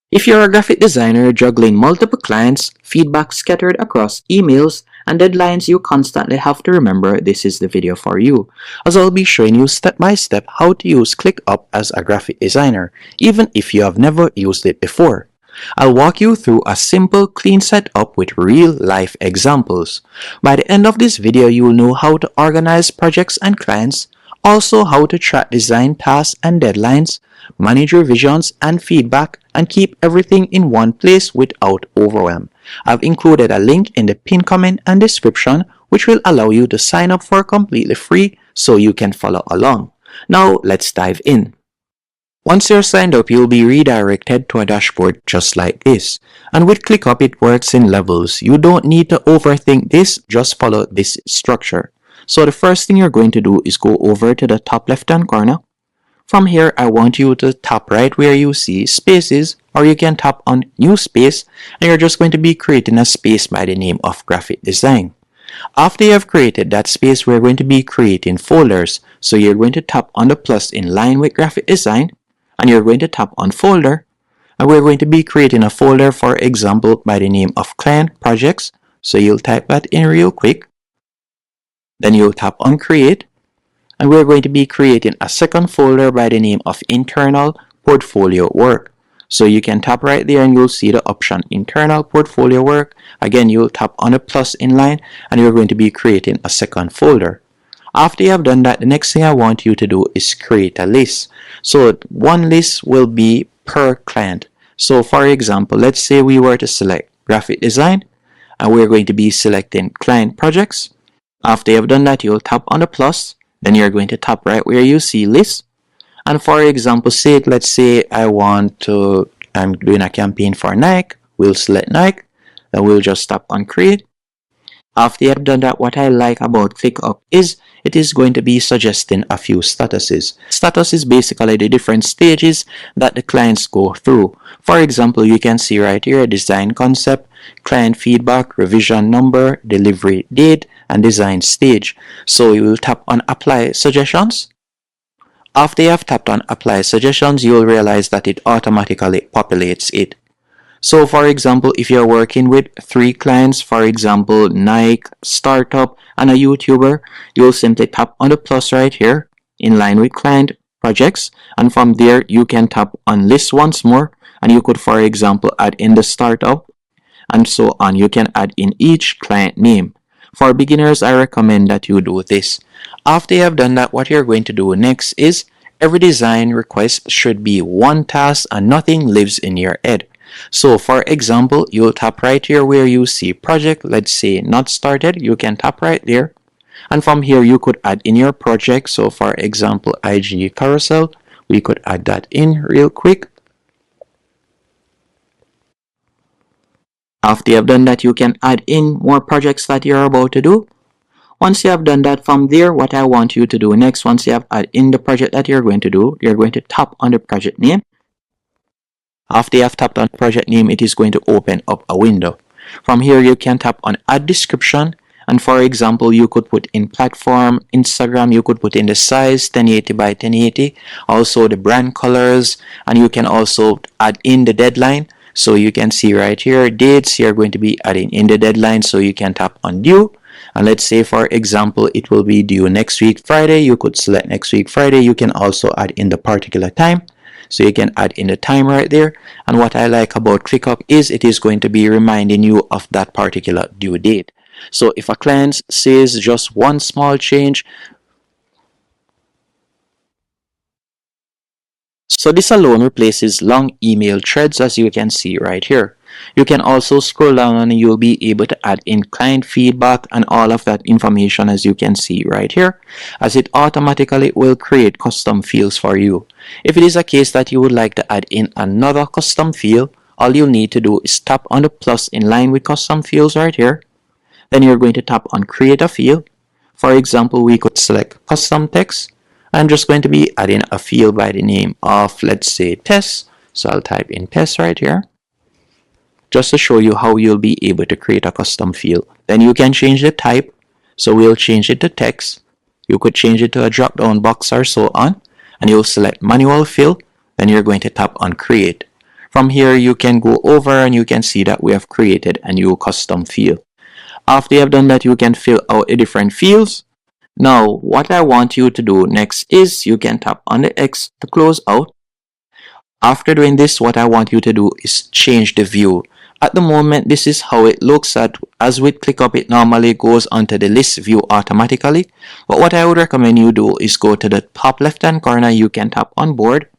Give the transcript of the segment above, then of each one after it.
If you're a graphic designer juggling multiple clients, feedback scattered across emails, and deadlines you constantly have to remember, this is the video for you, as I'll be showing you step by step how to use Clickup as a graphic designer, even if you have never used it before. I'll walk you through a simple, clean setup with real-life examples. By the end of this video, you will know how to organize projects and clients, also how to track design tasks and deadlines, manage revisions and feedback, and keep everything in one place without overwhelm. I've included a link in the pinned comment and description which will allow you to sign up for completely free so you can follow along. Now let's dive in. Once you're signed up, you'll be redirected to a dashboard just like this. And with ClickUp, it works in levels. You don't need to overthink this, just follow this structure. So the first thing you're going to do is go over to the top left-hand corner. From here, I want you to tap right where you see spaces, or you can tap on new space, and you're just going to be creating a space by the name of graphic design. After you have created that space, we're going to be creating folders. So you're going to tap on the plus in line with graphic design, and you're going to tap on folder, and we're going to be creating a folder, for example, by the name of client projects. So you'll type that in real quick, then you'll tap on create, and we're going to be creating a second folder by the name of internal portfolio work. So you can tap right there and you'll see the option internal portfolio work. Again, you'll tap on the plus in line and you're going to be creating a second folder. After you have done that, the next thing I want you to do is create a list. So one list will be per client. So for example, let's say we were to select graphic design and we're going to be selecting client projects. After you have done that, you'll tap on the plus, then you're going to tap right where you see list. And for example, let's say I'm doing a campaign for Nike. We'll select Nike, then we'll just tap on create. After you have done that, what I like about ClickUp is it is going to be suggesting a few statuses. Status is basically the different stages that the clients go through. For example, you can see right here design concept, client feedback, revision number, delivery date, and design stage. So you will tap on apply suggestions. After you have tapped on apply suggestions, you will realize that it automatically populates it. So for example, if you're working with 3 clients, for example, Nike, startup, and a YouTuber, you'll simply tap on the plus right here in line with client projects. And from there, you can tap on list once more. And you could, for example, add in the startup and so on. You can add in each client name. For beginners, I recommend that you do this. After you have done that, what you're going to do next is every design request should be one task and nothing lives in your head. So for example, you'll tap right here where you see project, let's say not started, you can tap right there. And from here, you could add in your project. So for example, IG carousel, we could add that in real quick. After you have done that, you can add in more projects that you're about to do. Once you have done that, from there, what I want you to do next, once you have added in the project that you're going to do, you're going to tap on the project name. After you have tapped on project name, it is going to open up a window. From here, you can tap on add description. And for example, you could put in platform, Instagram, you could put in the size 1080 by 1080, also the brand colors, and you can also add in the deadline. So you can see right here, dates, you're going to be adding in the deadline. So you can tap on due. And let's say, for example, it will be due next week, Friday. You could select next week, Friday. You can also add in the particular time. So you can add in the time right there. And what I like about ClickUp is it is going to be reminding you of that particular due date. So if a client says just one small change, so this alone replaces long email threads, as you can see right here. You can also scroll down and you'll be able to add in client feedback and all of that information, as you can see right here, as it automatically will create custom fields for you. If it is a case that you would like to add in another custom field, all you'll need to do is tap on the plus in line with custom fields right here. Then you're going to tap on create a field. For example, we could select custom text. I'm just going to be adding a field by the name of, let's say, test. So I'll type in test right here, just to show you how you'll be able to create a custom field. Then you can change the type. So we'll change it to text. You could change it to a drop-down box or so on. And you'll select manual fill. Then you're going to tap on create. From here, you can go over and you can see that we have created a new custom field. After you have done that, you can fill out the different fields. Now, what I want you to do next is you can tap on the X to close out. After doing this, what I want you to do is change the view. At the moment, this is how it looks as with ClickUp, it normally goes onto the list view automatically. But what I would recommend you do is go to the top left hand corner, you can tap on board.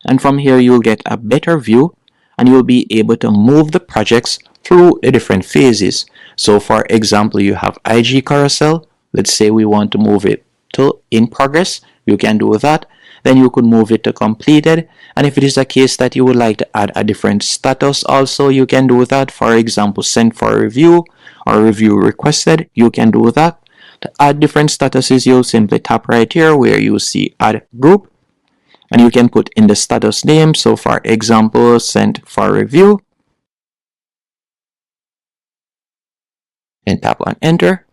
And from here, you'll get a better view and you'll be able to move the projects through the different phases. So for example, you have IG carousel. Let's say we want to move it to in progress. You can do that. Then you could move it to completed. And if it is a case that you would like to add a different status also, you can do that. For example, sent for review or review requested, you can do that. To add different statuses, you'll simply tap right here where you see add group. And you can put in the status name. So for example, sent for review. And tap on enter.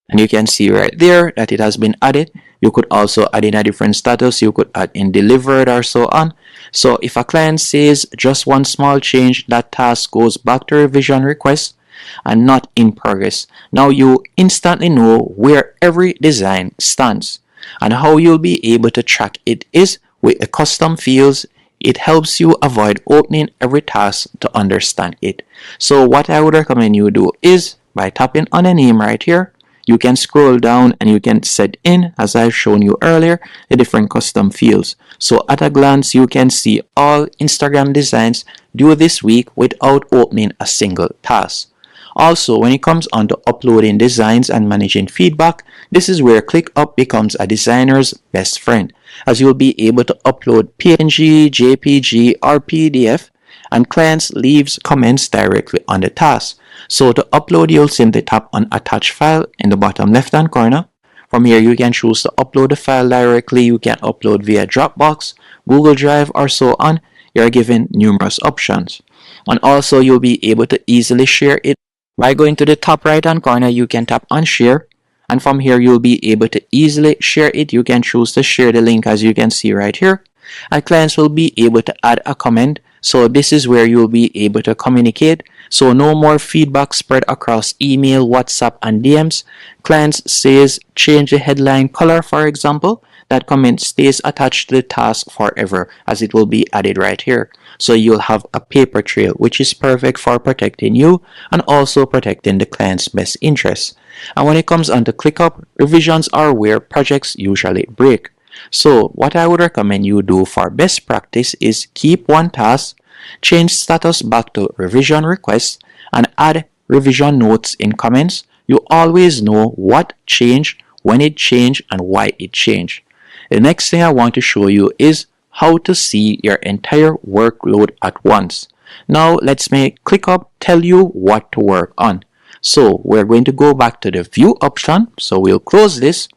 And you can see right there that it has been added. You could also add in a different status. You could add in delivered or so on. So if a client says just one small change, that task goes back to revision request and not in progress. Now you instantly know where every design stands. And how you'll be able to track it is with the custom fields. It helps you avoid opening every task to understand it. So what I would recommend you do is by tapping on a name right here, you can scroll down and you can set in, as I've shown you earlier, the different custom fields. So at a glance, you can see all Instagram designs due this week without opening a single task. Also, when it comes on to uploading designs and managing feedback, this is where ClickUp becomes a designer's best friend, as you'll be able to upload PNG, JPG, or PDF, and clients leaves comments directly on the task. So to upload, you'll simply tap on attach file in the bottom left hand corner. From here, you can choose to upload the file directly. You can upload via Dropbox, Google Drive, or so on. You're given numerous options. And also, you'll be able to easily share it. By going to the top right hand corner, you can tap on share. And from here, you'll be able to easily share it. You can choose to share the link as you can see right here. And clients will be able to add a comment. So this is where you'll be able to communicate. So no more feedback spread across email, WhatsApp, and DMs. Clients says change the headline color, for example. That comment stays attached to the task forever as it will be added right here. So you'll have a paper trail, which is perfect for protecting you and also protecting the client's best interests. And when it comes on to ClickUp, revisions are where projects usually break. So what I would recommend you do for best practice is keep one task, change status back to revision request, and add revision notes in comments. You always know what changed, when it changed, and why it changed. The next thing I want to show you is how to see your entire workload at once. Now let's make ClickUp tell you what to work on. So we're going to go back to the view option. So we'll close this.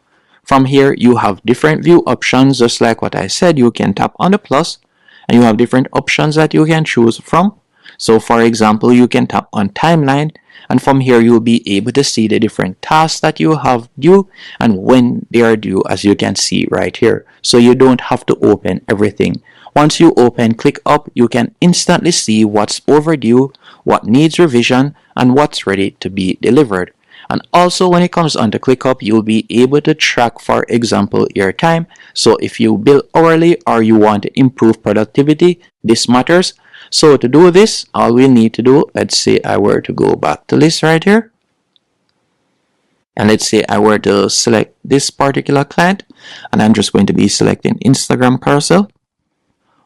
From here, you have different view options. Just like what I said, you can tap on the plus and you have different options that you can choose from. So for example, you can tap on timeline, and from here you'll be able to see the different tasks that you have due and when they are due, as you can see right here. So you don't have to open everything. Once you open ClickUp, you can instantly see what's overdue, what needs revision, and what's ready to be delivered. And also when it comes on to ClickUp, you'll be able to track, for example, your time. So if you bill hourly or you want to improve productivity, this matters. So to do this, all we need to do, let's say I were to go back to list right here. And let's say I were to select this particular client, and I'm just going to be selecting Instagram carousel.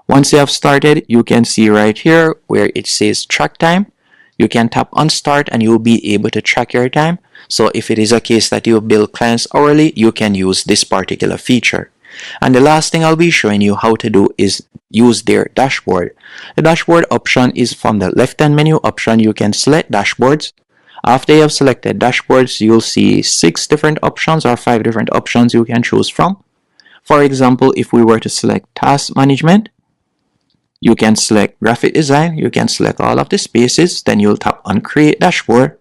Once you have started, you can see right here where it says track time. You can tap on start and you'll be able to track your time. So if it is a case that you bill clients hourly, you can use this particular feature. And the last thing I'll be showing you how to do is use their dashboard. The dashboard option is from the left hand menu option. You can select dashboards. After you have selected dashboards, you'll see 6 different options or 5 different options you can choose from. For example, if we were to select task management, you can select graphic design, you can select all of the spaces, then you'll tap on create dashboard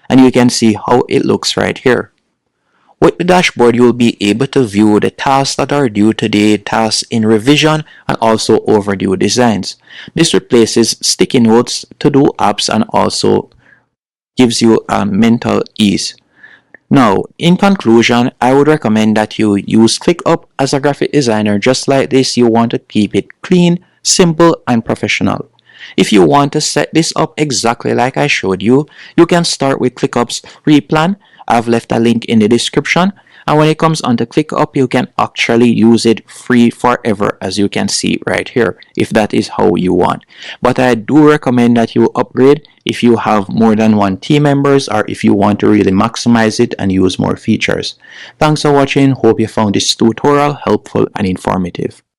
and you can see how it looks right here. With the dashboard, you will be able to view the tasks that are due today, tasks in revision, and also overdue designs. This replaces sticky notes, to-do apps, and also gives you a mental ease. Now, in conclusion, I would recommend that you use ClickUp as a graphic designer. Just like this, you want to keep it clean, simple, and professional. If you want to set this up exactly like I showed you, you can start with ClickUp's free plan. I've left a link in the description. And when it comes onto ClickUp, you can actually use it free forever, as you can see right here, if that is how you want. But I do recommend that you upgrade if you have more than one team members, or if you want to really maximize it and use more features. Thanks for watching. Hope you found this tutorial helpful and informative.